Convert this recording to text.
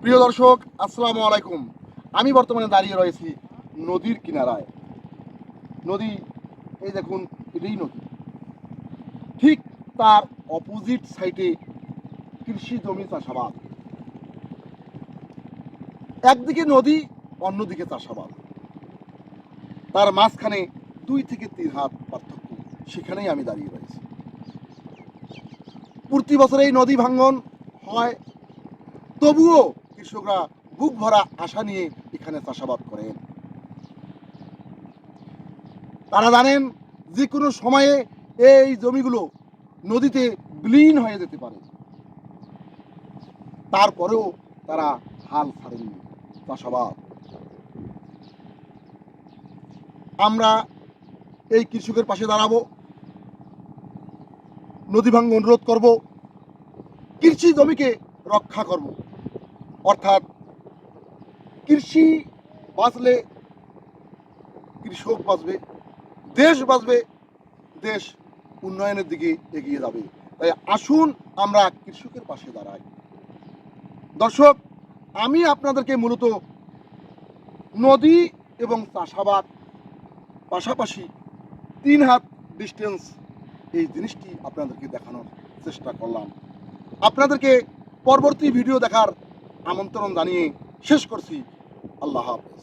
প্রিয় দর্শক, আসসালামু আলাইকুম। আমি বর্তমানে দাঁড়িয়ে রয়েছি নদীর কিনারায়। নদী, এই দেখুন, এটাই নদী। ঠিক তার অপোজিট সাইডে কৃষি জমি, চাষাবাদ। একদিকে নদী, অন্যদিকে চাষাবাদ। তার মাঝখানে 2 থেকে 3 হাত পার্থক্য, সেখানেই আমি দাঁড়িয়ে রয়েছি। প্রতি বছর এই নদী ভাঙ্গন হয়, তবুও কৃষকরা বুক ভরা আশা নিয়ে এখানে চাষাবাদ করেন। তারা জানেন যে কোনো সময়ে এই জমিগুলো নদীতে বিলীন হয়ে যেতে পারে। তারপরেও তারা হাল ছাড়েননি, চাষাবাদ। আমরা এই কৃষকের পাশে দাঁড়াবো, নদী ভাঙ্গন রোধ করব, কৃষি জমিকে রক্ষা করব। অর্থাৎ কৃষি বাঁচলে কৃষক বাঁচবে, দেশ বাঁচবে, দেশ উন্নয়নের দিকে এগিয়ে যাবে। তাই আসুন আমরা কৃষকের পাশে দাঁড়াই। দর্শক, আমি আপনাদেরকে মূলত নদী এবং চাষাবাদ পাশাপাশি 3 হাত ডিস্টেন্স, এই জিনিসটি আপনাদেরকে দেখানোর চেষ্টা করলাম। আপনাদেরকে পরবর্তী ভিডিও দেখার আমন্ত্রণ জানিয়ে শেষ করছি। আল্লাহ হাফেজ।